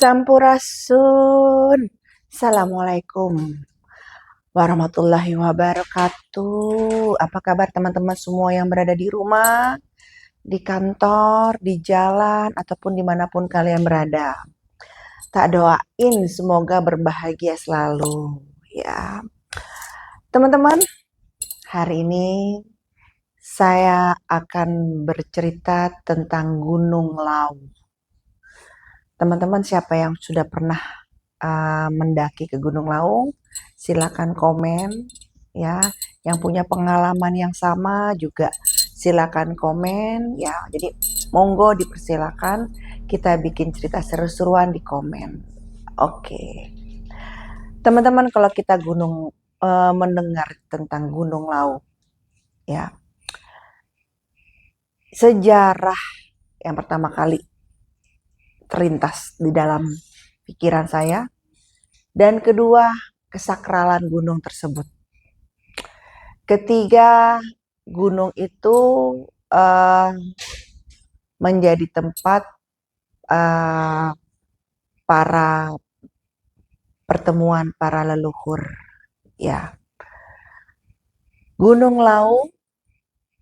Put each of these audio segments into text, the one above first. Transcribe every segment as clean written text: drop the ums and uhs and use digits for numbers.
Sampurasun. Assalamualaikum warahmatullahi wabarakatuh. Apa kabar teman-teman semua yang berada di rumah, di kantor, di jalan, ataupun dimanapun kalian berada. Tak doain semoga berbahagia selalu. Ya, teman-teman, hari ini saya akan bercerita tentang Gunung Lawu. Teman-teman siapa yang sudah pernah mendaki ke Gunung Lawu, silakan komen ya. Yang punya pengalaman yang sama juga silakan komen ya. Jadi monggo dipersilakan kita bikin cerita seru-seruan di komen. Oke. Teman-teman, kalau kita mendengar tentang Gunung Lawu ya, sejarah yang pertama kali terlintas di dalam pikiran saya, dan kedua, kesakralan gunung tersebut. Ketiga, gunung itu menjadi tempat para pertemuan para leluhur. Ya, Gunung Lawu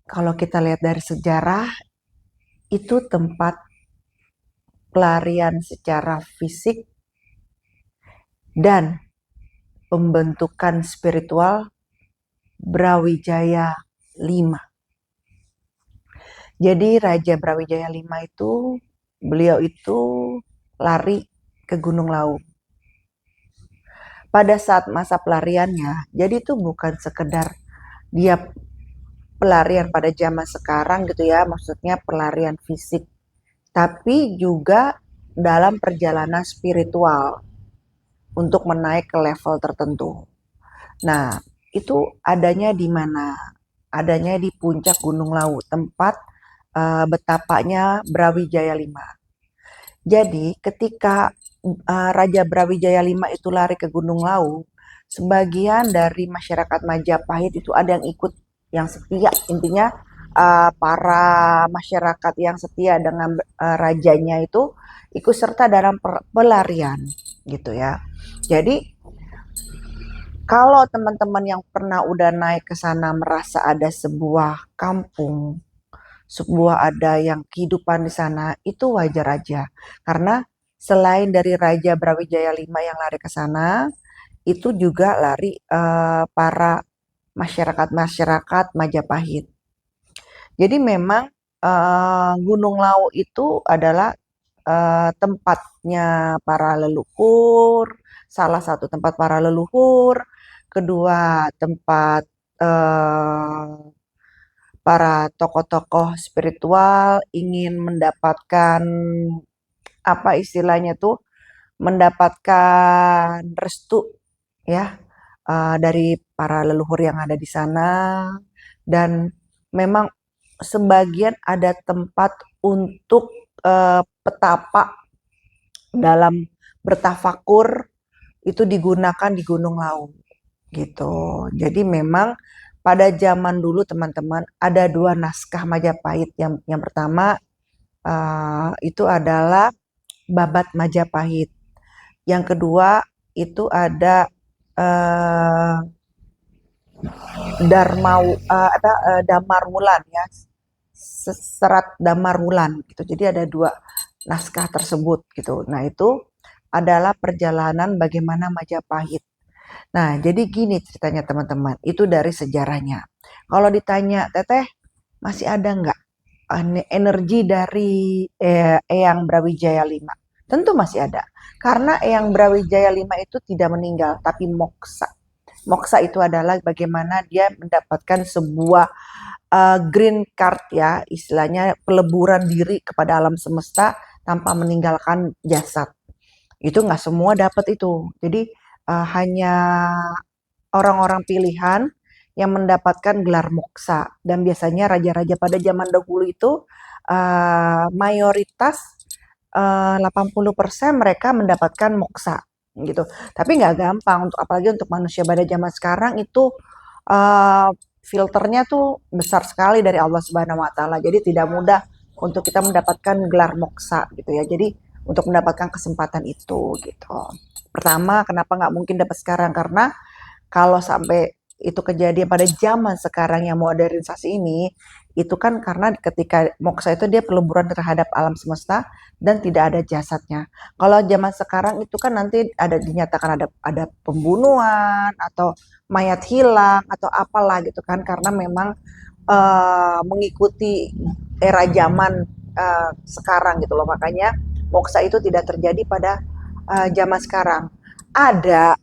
kalau kita lihat dari sejarah itu tempat pelarian secara fisik dan pembentukan spiritual Brawijaya V. Jadi Raja Brawijaya V itu, beliau itu lari ke Gunung Lawu. Pada saat masa pelariannya, jadi itu bukan sekedar dia pelarian pada zaman sekarang gitu ya, maksudnya pelarian fisik, tapi juga dalam perjalanan spiritual untuk menaik ke level tertentu. Nah, itu adanya di mana? Adanya di puncak Gunung Lawu, tempat betapanya Brawijaya V. Jadi ketika Raja Brawijaya V itu lari ke Gunung Lawu, sebagian dari masyarakat Majapahit itu ada yang ikut, yang setia. Intinya para masyarakat yang setia dengan rajanya itu ikut serta dalam pelarian gitu ya. Jadi kalau teman-teman yang pernah udah naik ke sana merasa ada sebuah kampung, sebuah ada yang kehidupan di sana, itu wajar aja. Karena selain dari Raja Brawijaya V yang lari ke sana, itu juga lari para masyarakat-masyarakat Majapahit. Jadi memang Gunung Lawu itu adalah tempatnya para leluhur, salah satu tempat para leluhur, kedua tempat para tokoh-tokoh spiritual ingin mendapatkan apa istilahnya tuh, mendapatkan restu ya dari para leluhur yang ada di sana. Dan memang sebagian ada tempat untuk petapa dalam bertafakur itu digunakan di Gunung Lawu gitu. Jadi memang pada zaman dulu teman-teman ada dua naskah Majapahit. Yang pertama itu adalah Babat Majapahit. Yang kedua itu ada Damar Wulan ya, Serat Damar Wulan gitu. Jadi ada dua naskah tersebut gitu. Nah itu adalah perjalanan bagaimana Majapahit. Nah jadi gini ceritanya teman-teman, itu dari sejarahnya. Kalau ditanya Teteh masih ada nggak energi dari Eyang Brawijaya V? Tentu masih ada. Karena Eyang Brawijaya V itu tidak meninggal, tapi moksa. Moksa itu adalah bagaimana dia mendapatkan sebuah green card ya, istilahnya peleburan diri kepada alam semesta tanpa meninggalkan jasad. Itu nggak semua dapat itu. Jadi hanya orang-orang pilihan yang mendapatkan gelar moksa. Dan biasanya raja-raja pada zaman dahulu itu mayoritas 80% mereka mendapatkan moksa gitu. Tapi nggak gampang, untuk apalagi untuk manusia pada zaman sekarang itu filternya tuh besar sekali dari Allah Subhanahu Wa Taala. Jadi tidak mudah untuk kita mendapatkan gelar moksa gitu ya. Jadi untuk mendapatkan kesempatan itu gitu. Pertama, kenapa nggak mungkin dapat sekarang? Karena kalau sampai itu kejadian pada zaman sekarang yang modernisasi ini, itu kan karena ketika moksa itu dia peluburan terhadap alam semesta dan tidak ada jasadnya. Kalau zaman sekarang itu kan nanti ada dinyatakan ada pembunuhan atau mayat hilang atau apalah gitu kan, karena memang mengikuti era zaman sekarang gitu loh. Makanya moksa itu tidak terjadi pada zaman sekarang. Ada,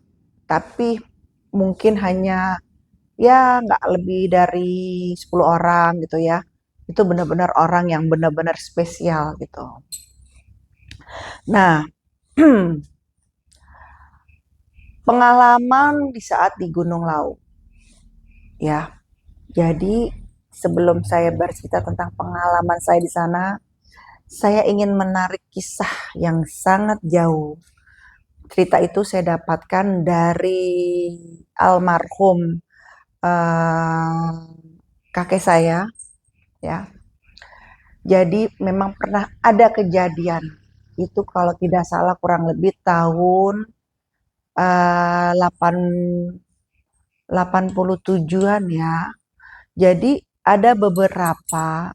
tapi mungkin hanya ya nggak lebih dari 10 orang gitu ya. Itu benar-benar orang yang benar-benar spesial gitu. Nah, pengalaman di saat di Gunung Lau ya. Jadi sebelum saya bercerita tentang pengalaman saya di sana, saya ingin menarik kisah yang sangat jauh. Cerita itu saya dapatkan dari almarhum eh, kakek saya ya. Jadi memang pernah ada kejadian itu kalau tidak salah kurang lebih tahun 8 87-an ya. Jadi ada beberapa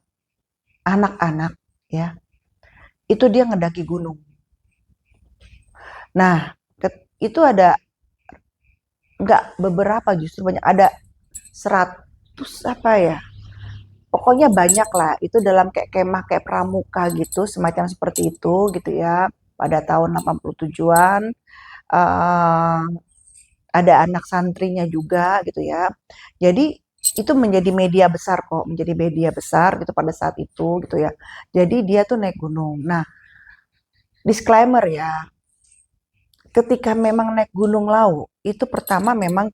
anak-anak ya, itu dia ngedaki gunung. Nah, itu ada nggak beberapa, justru banyak, ada 100 apa ya, pokoknya banyak lah, itu dalam kayak kemah kayak pramuka gitu, semacam seperti itu gitu ya, pada tahun 87-an. eh, ada anak santrinya juga gitu ya, jadi itu menjadi media besar kok, menjadi media besar gitu pada saat itu gitu ya. Jadi dia tuh naik gunung. Nah, disclaimer ya, ketika memang naik Gunung Lau, itu pertama memang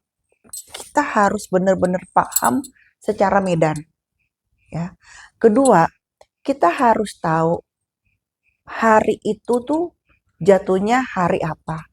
kita harus benar-benar paham secara medan, ya. Kedua, kita harus tahu hari itu tuh jatuhnya hari apa.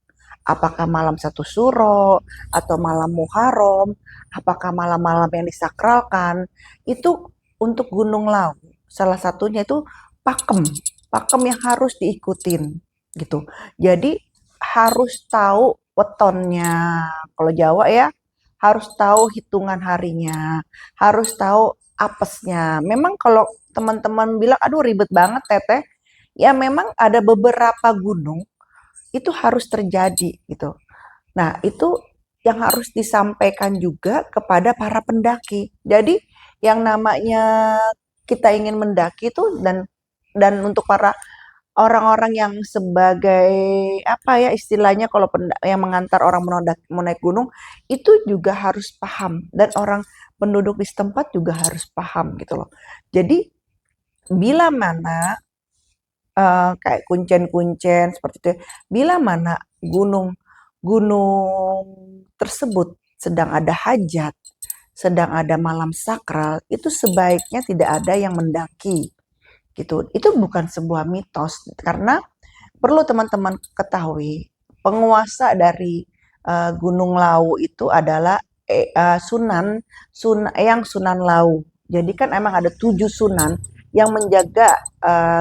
Apakah malam satu suro atau malam Muharram, apakah malam-malam yang disakralkan. Itu untuk Gunung Lau. Salah satunya itu pakem, pakem yang harus diikutin gitu. Jadi harus tahu wetonnya. Kalau Jawa ya, harus tahu hitungan harinya, harus tahu apesnya. Memang kalau teman-teman bilang, aduh ribet banget teteh, ya memang ada beberapa gunung itu harus terjadi gitu. Nah, itu yang harus disampaikan juga kepada para pendaki. Jadi yang namanya kita ingin mendaki itu, dan untuk para orang-orang yang sebagai apa ya istilahnya, kalau yang mengantar orang mau naik gunung itu juga harus paham, dan orang penduduk di setempat juga harus paham gitu loh. Jadi bila mana kayak kuncen-kuncen seperti itu, bila mana gunung gunung tersebut sedang ada hajat, sedang ada malam sakral, itu sebaiknya tidak ada yang mendaki gitu. Itu bukan sebuah mitos, karena perlu teman-teman ketahui, penguasa dari Gunung Lawu itu adalah Sunan Lawu. Jadi kan emang ada 7 sunan yang menjaga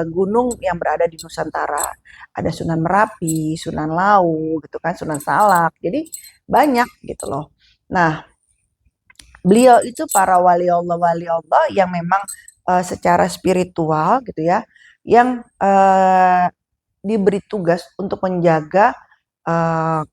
gunung yang berada di Nusantara. Ada Sunan Merapi, Sunan Lawu, gitu kan, Sunan Salak. Jadi banyak gitu loh. Nah, beliau itu para wali Allah yang memang secara spiritual gitu ya, yang diberi tugas untuk menjaga uh,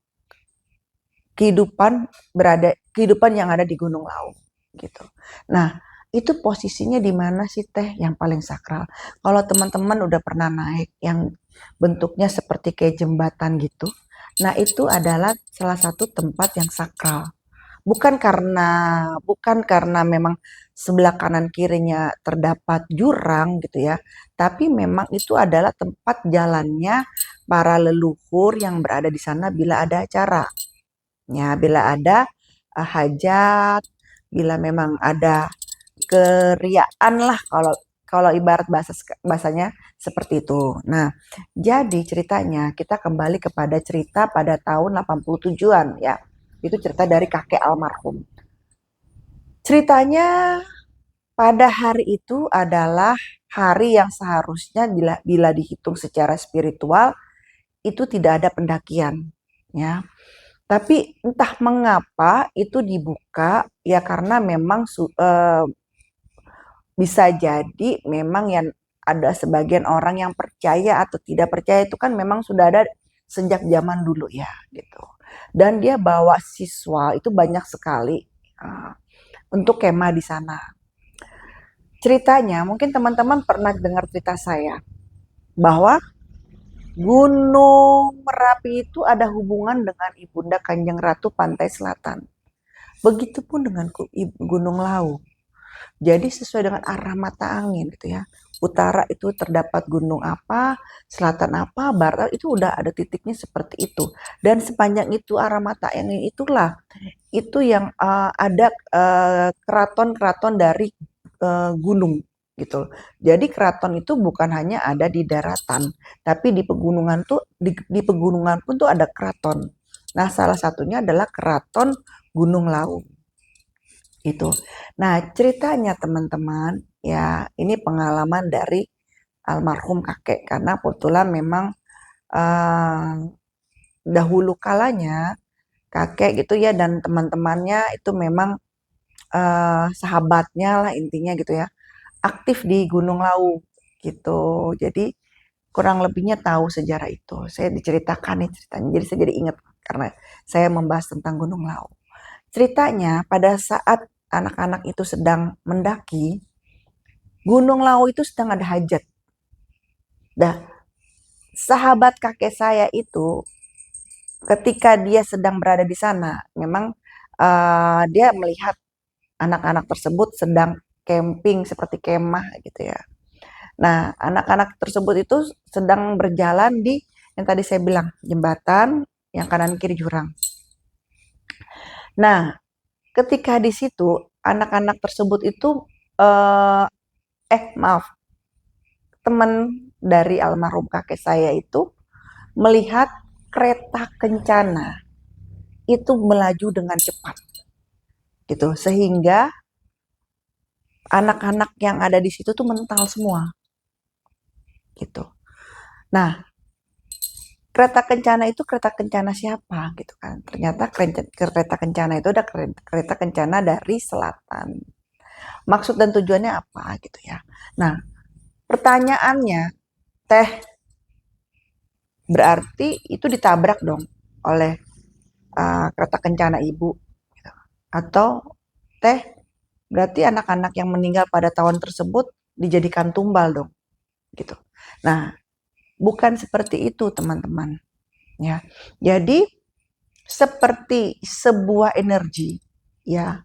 kehidupan yang ada di Gunung Lawu gitu. Nah, itu posisinya di mana sih teh yang paling sakral? Kalau teman-teman udah pernah naik yang bentuknya seperti kayak jembatan gitu, nah itu adalah salah satu tempat yang sakral. Bukan karena memang sebelah kanan kirinya terdapat jurang gitu ya, tapi memang itu adalah tempat jalannya para leluhur yang berada di sana bila ada acara. Ya, bila ada hajat, bila memang ada keriaan lah, kalau kalau ibarat bahasanya seperti itu. Nah, jadi ceritanya kita kembali kepada cerita pada tahun 87-an ya. Itu cerita dari kakek almarhum. Ceritanya pada hari itu adalah hari yang seharusnya bila dihitung secara spiritual itu tidak ada pendakian, ya. Tapi entah mengapa itu dibuka, ya karena memang bisa jadi memang yang ada sebagian orang yang percaya atau tidak percaya itu kan memang sudah ada sejak zaman dulu ya gitu. Dan dia bawa siswa itu banyak sekali uh, untuk kemah di sana. Ceritanya mungkin teman-teman pernah dengar cerita saya bahwa Gunung Merapi itu ada hubungan dengan Ibunda Kanjeng Ratu Pantai Selatan. Begitupun dengan Gunung Lawu. Jadi sesuai dengan arah mata angin gitu ya. Utara itu terdapat gunung apa, selatan apa, barat itu udah ada titiknya seperti itu. Dan sepanjang itu arah mata angin itulah itu yang ada keraton-keraton dari gunung gitu. Jadi keraton itu bukan hanya ada di daratan, tapi di pegunungan tuh di pegunungan pun tuh ada keraton. Nah, salah satunya adalah Keraton Gunung Lawu itu. Nah, ceritanya teman-teman, ya ini pengalaman dari almarhum kakek karena kebetulan memang uh, dahulu kalanya kakek gitu ya dan teman-temannya itu memang sahabatnya lah intinya gitu ya, aktif di Gunung Lawu gitu. Jadi kurang lebihnya tahu sejarah itu. Saya diceritakan nih ceritanya. Jadi saya jadi ingat karena saya membahas tentang Gunung Lawu. Ceritanya pada saat anak-anak itu sedang mendaki, Gunung Lawu itu sedang ada hajat. Dah, sahabat kakek saya itu ketika dia sedang berada di sana, memang dia melihat anak-anak tersebut sedang camping seperti kemah gitu ya. Nah, anak-anak tersebut itu sedang berjalan di yang tadi saya bilang jembatan yang kanan kiri jurang. Nah, ketika di situ anak-anak tersebut itu maaf, teman dari almarhum kakek saya itu melihat kereta kencana itu melaju dengan cepat gitu sehingga anak-anak yang ada di situ tuh mental semua gitu. Nah, kereta kencana itu kereta kencana siapa gitu kan? Ternyata kereta kencana itu ada kereta kencana dari selatan. Maksud dan tujuannya apa gitu ya. Nah, pertanyaannya, Teh, berarti itu ditabrak dong oleh kereta kencana ibu gitu. Atau Teh, berarti anak-anak yang meninggal pada tahun tersebut dijadikan tumbal dong gitu. Nah, bukan seperti itu teman-teman ya. Jadi seperti sebuah energi ya,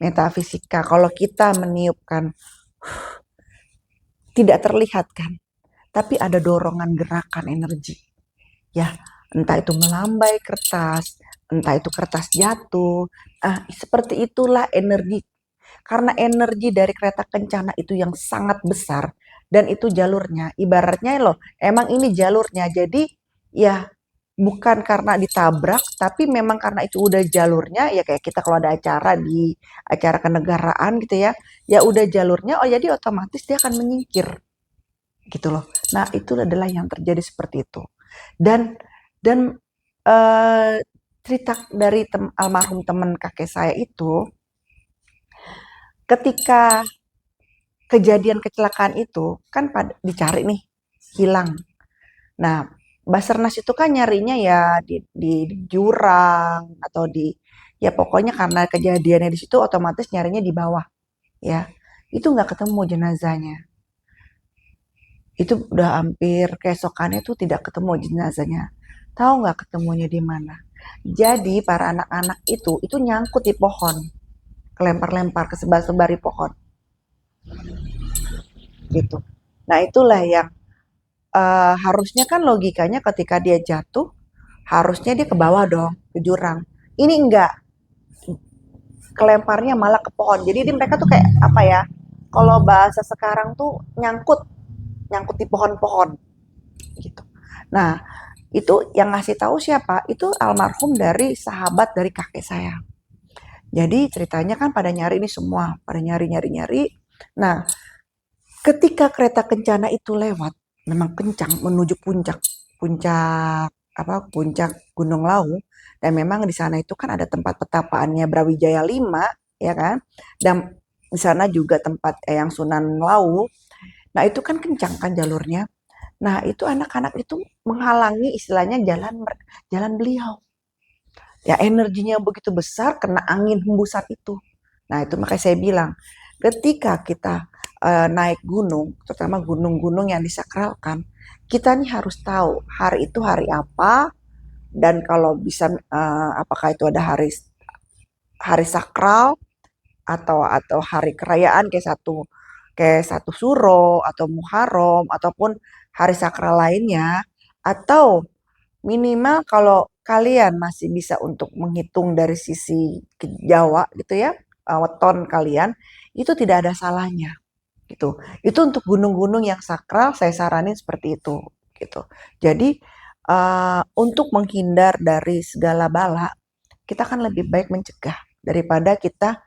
metafisika. Kalau kita meniupkan tidak terlihat kan, tapi ada dorongan gerakan energi ya, entah itu melambai kertas, entah itu kertas jatuh. Seperti itulah energi. Karena energi dari kereta kencana itu yang sangat besar dan itu jalurnya, ibaratnya loh, emang ini jalurnya. Jadi ya bukan karena ditabrak, tapi memang karena itu udah jalurnya, ya kayak kita kalau ada acara di acara kenegaraan gitu ya, ya udah jalurnya, oh jadi otomatis dia akan menyingkir gitu loh. Nah itu adalah yang terjadi seperti itu. Dan eh, cerita dari almarhum teman kakek saya itu, ketika kejadian kecelakaan itu kan dicari nih, hilang. Nah, Basarnas itu kan nyarinya ya di jurang atau di ya pokoknya karena kejadiannya di situ otomatis nyarinya di bawah ya. Itu nggak ketemu jenazahnya. Itu udah hampir keesokannya tuh tidak ketemu jenazahnya. Tahu nggak ketemunya di mana? Jadi para anak-anak itu nyangkut di pohon, kelempar-lempar ke sebar-sebar di pohon gitu. Nah, itulah yang harusnya kan logikanya ketika dia jatuh, harusnya dia ke bawah dong, ke jurang. Ini enggak, kelemparnya malah ke pohon. Jadi mereka tuh kayak apa ya? Kalau bahasa sekarang tuh nyangkut, nyangkut di pohon-pohon gitu. Nah, itu yang ngasih tahu siapa? Itu almarhum dari sahabat dari kakek saya. Jadi ceritanya kan pada nyari ini semua, pada nyari. Nah, ketika kereta kencana itu lewat, memang kencang menuju puncak. puncak puncak Gunung Lawu, dan memang di sana itu kan ada tempat petapaannya Brawijaya 5, ya kan, dan di sana juga tempat yang Sunan Lawu. Nah itu kan kencang kan jalurnya. Nah itu anak-anak itu menghalangi istilahnya jalan beliau. Ya energinya begitu besar kena angin hembusan itu. Nah itu makanya saya bilang ketika kita naik gunung, terutama gunung-gunung yang disakralkan, kita nih harus tahu hari itu hari apa, dan kalau bisa apakah itu ada hari hari sakral atau hari kerajaan kayak satu Suro atau Muharram ataupun hari sakral lainnya, atau minimal kalau kalian masih bisa untuk menghitung dari sisi Jawa gitu ya, weton kalian itu tidak ada salahnya gitu. Itu untuk gunung-gunung yang sakral saya saranin seperti itu gitu. Jadi untuk menghindar dari segala bala, kita kan lebih baik mencegah daripada kita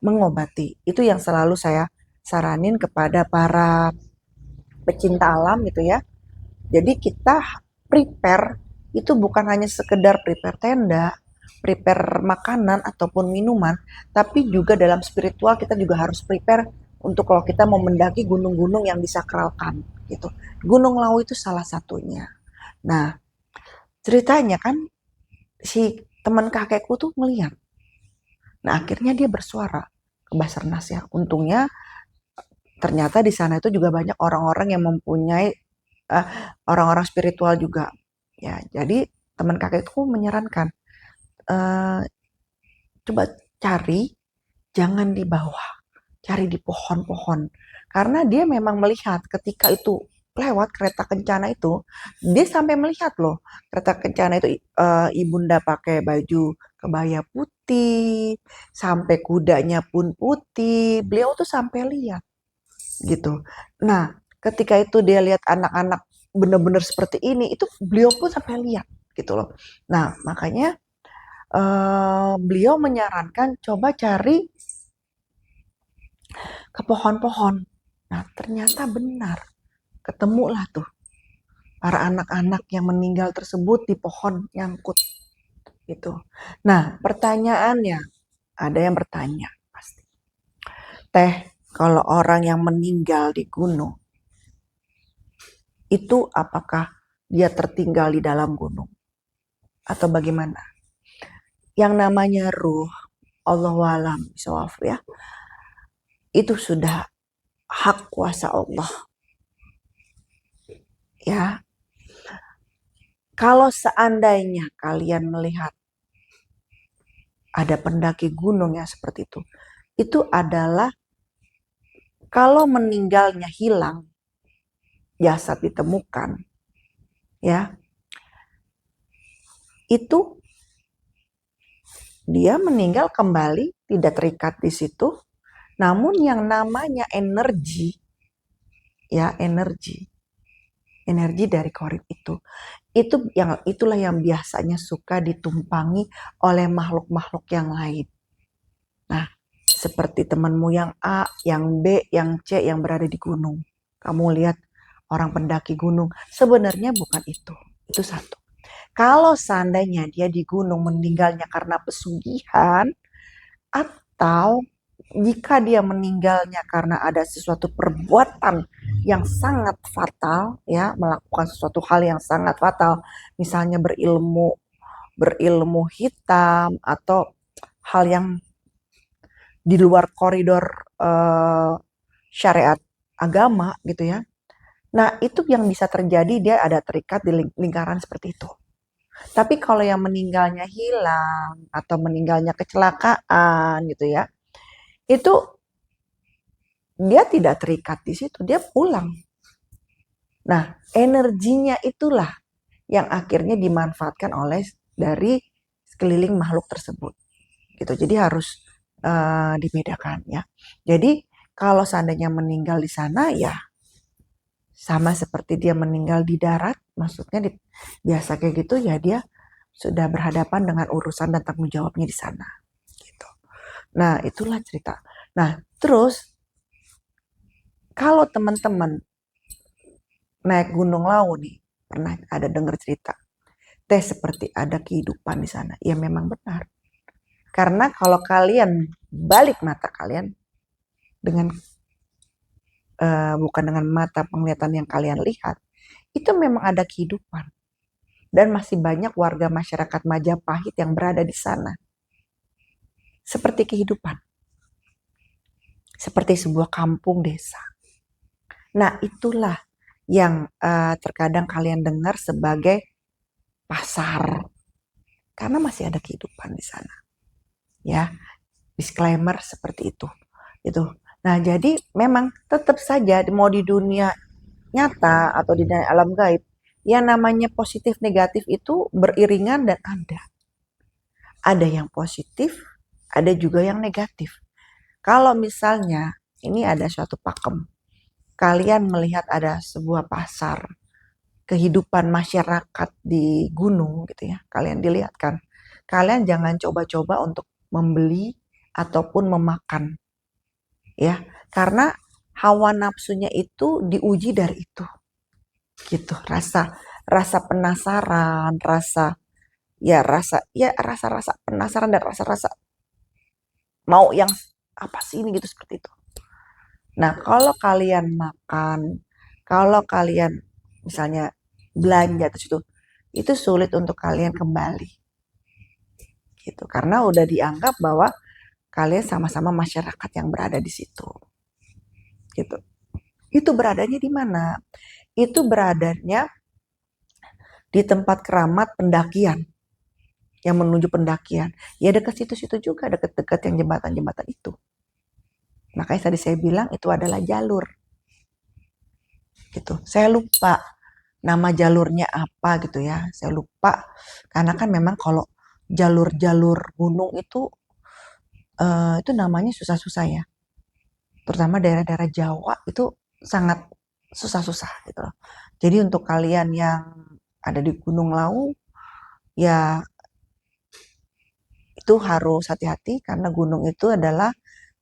mengobati. Itu yang selalu saya saranin kepada para pecinta alam gitu ya. Jadi kita prepare itu bukan hanya sekedar prepare tenda, prepare makanan ataupun minuman, tapi juga dalam spiritual kita juga harus prepare untuk kalau kita mau mendaki gunung-gunung yang disakralkan gitu. Gunung Lawu itu salah satunya. Nah, ceritanya kan si teman kakekku tuh melihat. Nah, akhirnya dia bersuara ke Basarnas ya. Untungnya ternyata di sana itu juga banyak orang-orang yang mempunyai uh, orang-orang spiritual juga. Ya, jadi teman kakekku menyarankan, uh, coba cari, jangan di bawah, cari di pohon-pohon. Karena dia memang melihat ketika itu lewat kereta kencana itu, dia sampai melihat loh kereta kencana itu, ibunda pakai baju kebaya putih, sampai kudanya pun putih. Beliau tuh sampai lihat gitu. Nah, ketika itu dia lihat anak-anak benar-benar seperti ini, itu beliau pun sampai lihat gitu loh. Nah, makanya beliau menyarankan coba cari ke pohon-pohon. Nah, ternyata benar. Ketemulah tuh para anak-anak yang meninggal tersebut di pohon nyangkut gitu. Nah, pertanyaannya, ada yang bertanya pasti. Teh, kalau orang yang meninggal di gunung, itu apakah dia tertinggal di dalam gunung? Atau bagaimana? Yang namanya ruh, Allahu a'lam bishawab ya, itu sudah hak kuasa Allah. Ya, kalau seandainya kalian melihat ada pendaki gunung yang seperti itu adalah kalau meninggalnya hilang, jasad ditemukan, ya, itu dia meninggal kembali, tidak terikat di situ. Namun yang namanya energi, ya energi dari korib itulah yang biasanya suka ditumpangi oleh makhluk-makhluk yang lain. Nah, seperti temanmu yang A, yang B, yang C yang berada di gunung. Kamu lihat orang pendaki gunung, sebenarnya bukan itu. Itu satu. Kalau seandainya dia di gunung meninggalnya karena pesugihan, atau jika dia meninggalnya karena ada sesuatu perbuatan yang sangat fatal, ya, melakukan sesuatu hal yang sangat fatal, misalnya berilmu hitam atau hal yang di luar koridor eh, syariat agama gitu ya. Nah, itu yang bisa terjadi, dia ada terikat di lingkaran seperti itu. Tapi kalau yang meninggalnya hilang atau meninggalnya kecelakaan gitu ya, itu dia tidak terikat di situ, dia pulang. Nah, energinya itulah yang akhirnya dimanfaatkan oleh dari sekeliling makhluk tersebut. Gitu. Jadi harus dibedakan ya. Jadi kalau seandainya meninggal di sana ya sama seperti dia meninggal di darat, maksudnya biasa kayak gitu ya, dia sudah berhadapan dengan urusan dan tanggung jawabnya di sana. Gitu. Nah, itulah cerita. Nah, terus kalau teman-teman naik Gunung Lawu nih, pernah ada dengar cerita teh seperti ada kehidupan di sana. Ya memang benar. Karena kalau kalian balik mata kalian dengan bukan dengan mata penglihatan yang kalian lihat, itu memang ada kehidupan. Dan masih banyak warga masyarakat Majapahit yang berada di sana. Seperti kehidupan. Seperti sebuah kampung desa. Nah, itulah yang terkadang kalian dengar sebagai pasar. Karena masih ada kehidupan di sana. Ya, disclaimer seperti itu. Nah, jadi memang tetap saja mau di dunia nyata atau di dunia alam gaib, yang namanya positif negatif itu beriringan dan ada. Ada yang positif, ada juga yang negatif. Kalau misalnya ini ada suatu pakem, kalian melihat ada sebuah pasar, kehidupan masyarakat di gunung gitu ya, kalian dilihatkan. Kalian jangan coba-coba untuk membeli ataupun memakan. Ya, karena hawa nafsunya itu diuji dari itu. Gitu, rasa penasaran, rasa penasaran dan rasa mau yang apa sih ini gitu seperti itu. Nah, kalau kalian makan, kalau kalian misalnya belanja itu sulit untuk kalian kembali. Gitu. Karena udah dianggap bahwa kalian sama-sama masyarakat yang berada di situ. Gitu. Itu beradanya di mana? Itu beradanya di tempat keramat pendakian. Yang menuju pendakian. Ya dekat situ-situ juga, dekat-dekat yang jembatan-jembatan itu. Makanya tadi saya bilang itu adalah jalur. Gitu. Saya lupa nama jalurnya apa gitu ya. Saya lupa. Karena kan memang kalau jalur-jalur gunung itu namanya susah-susah ya. Terutama daerah-daerah Jawa itu sangat susah-susah gitu loh. Jadi untuk kalian yang ada di Gunung Lawu ya itu harus hati-hati karena gunung itu adalah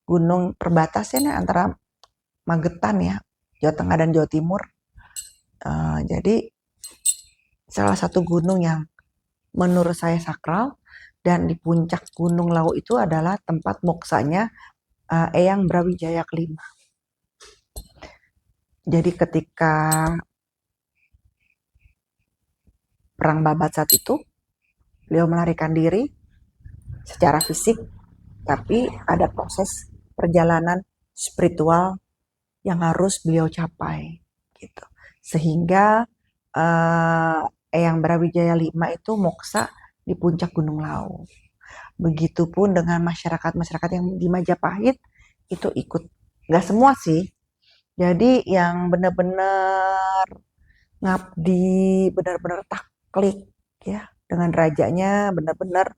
gunung perbatasan antara Magetan ya, Jawa Tengah dan Jawa Timur. Jadi salah satu gunung yang menurut saya sakral dan di puncak Gunung Lawu itu adalah tempat moksanya Eyang Brawijaya kelima. Jadi ketika perang Babat saat itu, beliau melarikan diri secara fisik, tapi ada proses perjalanan spiritual yang harus beliau capai, gitu. Sehingga Eyang Brawijaya lima itu moksa di puncak Gunung Lawu. Begitupun dengan masyarakat-masyarakat yang di Majapahit itu ikut. Gak semua sih. Jadi yang benar-benar ngabdi, benar-benar takluk ya dengan rajanya, benar-benar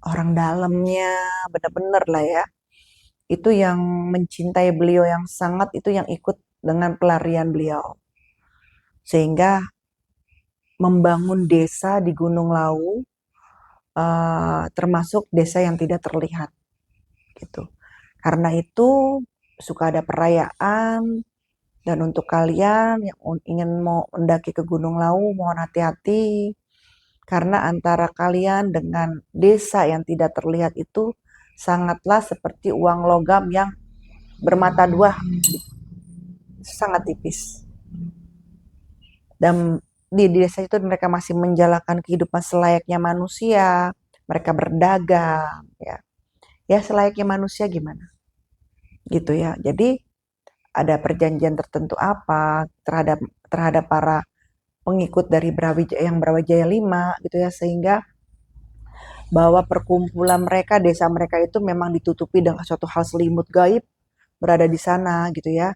orang dalamnya, benar-benar lah ya. Itu yang mencintai beliau yang sangat, itu yang ikut dengan pelarian beliau. Sehingga membangun desa di Gunung Lawu, termasuk desa yang tidak terlihat. Gitu. Karena itu suka ada perayaan, dan untuk kalian yang ingin mau mendaki ke Gunung Lawu, mohon hati-hati. Karena antara kalian dengan desa yang tidak terlihat itu sangatlah seperti uang logam yang bermata dua, sangat tipis. Dan di desa itu mereka masih menjalankan kehidupan selayaknya manusia, mereka berdagang, ya, ya selayaknya manusia gimana, gitu ya. Jadi ada perjanjian tertentu apa terhadap para pengikut dari yang Brawijaya 5 gitu ya, sehingga bahwa perkumpulan mereka, desa mereka itu memang ditutupi dengan suatu hal selimut gaib berada di sana gitu ya.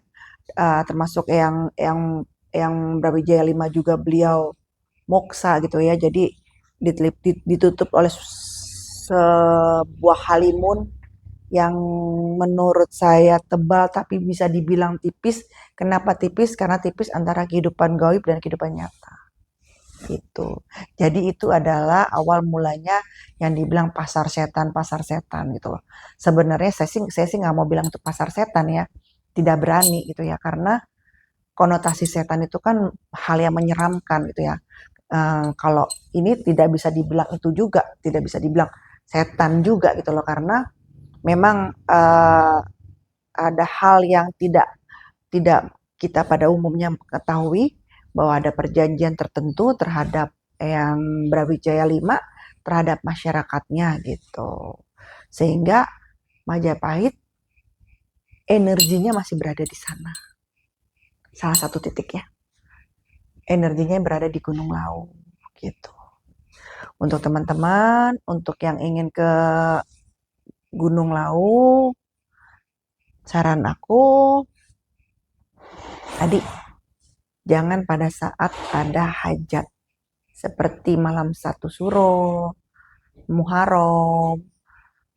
Termasuk yang Brawijaya 5 juga beliau moksa gitu ya. Jadi ditutup oleh sebuah halimun yang menurut saya tebal tapi bisa dibilang tipis. Kenapa tipis? Karena tipis antara kehidupan gaib dan kehidupan nyata. Gitu. Jadi itu adalah awal mulanya yang dibilang pasar setan gitu loh. Sebenarnya saya sih nggak mau bilang itu pasar setan ya, tidak berani gitu ya, karena konotasi setan itu kan hal yang menyeramkan gitu ya. Kalau ini tidak bisa dibilang itu juga, tidak bisa dibilang setan juga gitu loh, karena memang ada hal yang tidak kita pada umumnya ketahui bahwa ada perjanjian tertentu terhadap yang Brawijaya 5 terhadap masyarakatnya gitu. Sehingga Majapahit energinya masih berada di sana. Salah satu titiknya. Energinya berada di Gunung Lawu gitu. Untuk teman-teman, untuk yang ingin ke Gunung Lawu, saran aku tadi jangan pada saat ada hajat seperti malam 1 Suro, Muharram,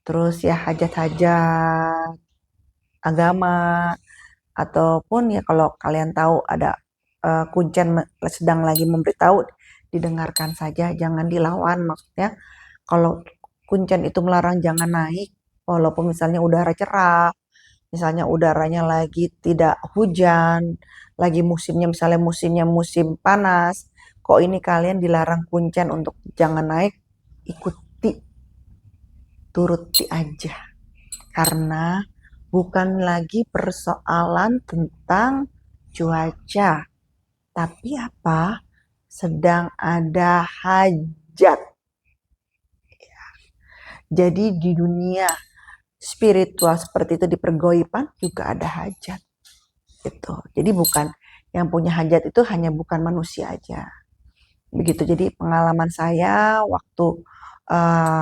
terus ya hajat-hajat agama, ataupun ya kalau kalian tahu ada kuncen sedang lagi memberitahu, didengarkan saja, jangan dilawan. Maksudnya kalau kuncen itu melarang jangan naik, walaupun misalnya udara cerah, misalnya udaranya lagi tidak hujan, lagi musimnya misalnya musimnya musim panas, kok ini kalian dilarang kuncen untuk jangan naik, ikuti, turuti aja. Karena bukan lagi persoalan tentang cuaca, tapi apa? Sedang ada hajat. Jadi di dunia spiritual seperti itu, di pergoipan juga ada hajat. Gitu. Jadi bukan yang punya hajat itu hanya bukan manusia aja. Begitu. Jadi pengalaman saya waktu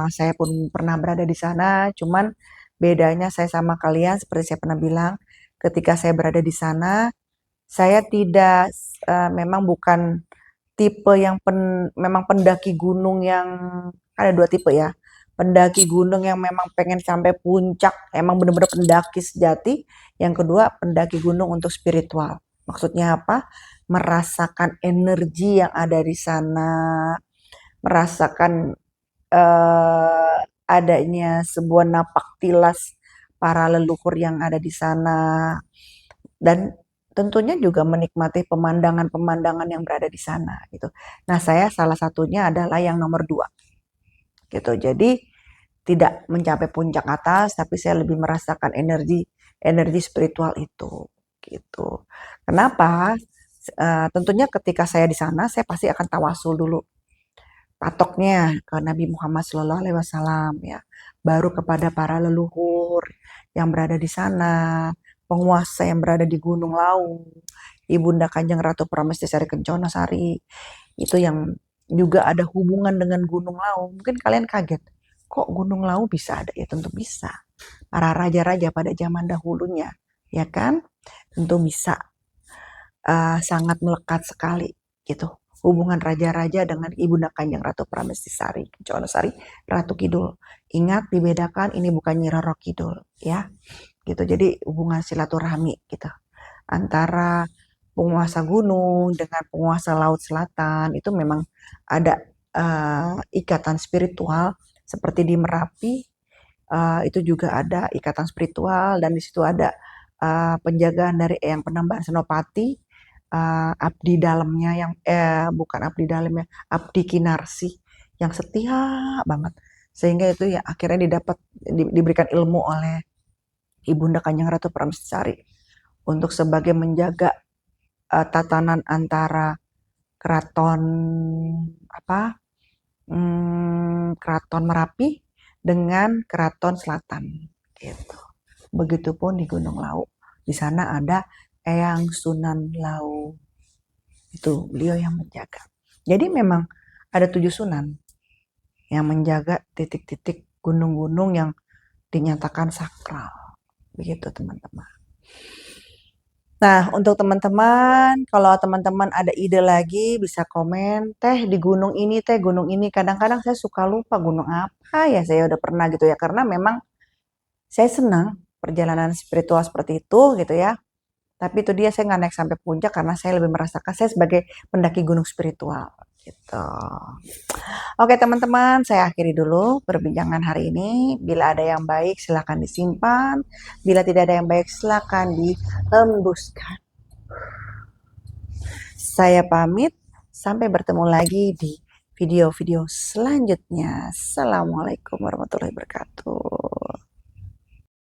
saya pun pernah berada di sana, cuman bedanya saya sama kalian seperti saya pernah bilang, ketika saya berada di sana, saya tidak memang bukan tipe yang memang pendaki gunung yang ada 2 tipe ya. Pendaki gunung yang memang pengen sampai puncak, emang bener-bener pendaki sejati. Yang kedua, pendaki gunung untuk spiritual. Maksudnya apa? Merasakan energi yang ada di sana, merasakan adanya sebuah napak tilas para leluhur yang ada di sana, dan tentunya juga menikmati pemandangan-pemandangan yang berada di sana gitu. Nah, saya salah satunya adalah yang nomor 2 gitu. Jadi tidak mencapai puncak atas, tapi saya lebih merasakan energi spiritual itu gitu. Kenapa? Tentunya ketika saya di sana, saya pasti akan tawasul dulu, patoknya ke Nabi Muhammad SAW ya, baru kepada para leluhur yang berada di sana, penguasa yang berada di Gunung Lawu, Ibunda Kanjeng Ratu Pramestisari Kencana Sari, itu yang juga ada hubungan dengan Gunung Lawu. Mungkin kalian kaget, kok Gunung Lawu bisa ada? Ya tentu bisa. Para raja-raja pada zaman dahulunya, ya kan? Tentu bisa, sangat melekat sekali gitu. Hubungan raja-raja dengan Ibunda Kanjeng Ratu Pramestisari Kencana Sari, Ratu Kidul. Ingat, dibedakan, ini bukan Nyi Roro Kidul ya. Gitu. Jadi hubungan silaturahmi gitu antara penguasa gunung dengan penguasa laut selatan itu memang ada ikatan spiritual. Seperti di Merapi itu juga ada ikatan spiritual, dan di situ ada penjagaan dari yang Penambahan Senopati, abdi dalamnya yang bukan abdi dalamnya, abdi Kinarsi yang setia banget, sehingga itu ya akhirnya diberikan ilmu oleh Ibunda Kanjeng Ratu Pramestisari untuk sebagai menjaga tatanan antara keraton keraton Merapi dengan keraton Selatan gitu. Begitupun di Gunung Lawu. Di sana ada Eyang Sunan Lawu. Itu beliau yang menjaga. Jadi memang ada 7 sunan yang menjaga titik-titik gunung-gunung yang dinyatakan sakral. Begitu teman-teman. Nah, untuk teman-teman, kalau teman-teman ada ide lagi bisa komen, teh di gunung ini, teh gunung ini. Kadang-kadang saya suka lupa gunung apa ya, saya udah pernah gitu ya. Karena memang saya senang perjalanan spiritual seperti itu gitu ya. Tapi itu dia, saya nggak naik sampai puncak karena saya lebih merasakan saya sebagai pendaki gunung spiritual gitu. Oke teman-teman, saya akhiri dulu perbincangan hari ini. Bila ada yang baik silakan disimpan, bila tidak ada yang baik silakan dihembuskan. Saya pamit, sampai bertemu lagi di video-video selanjutnya. Assalamualaikum warahmatullahi wabarakatuh.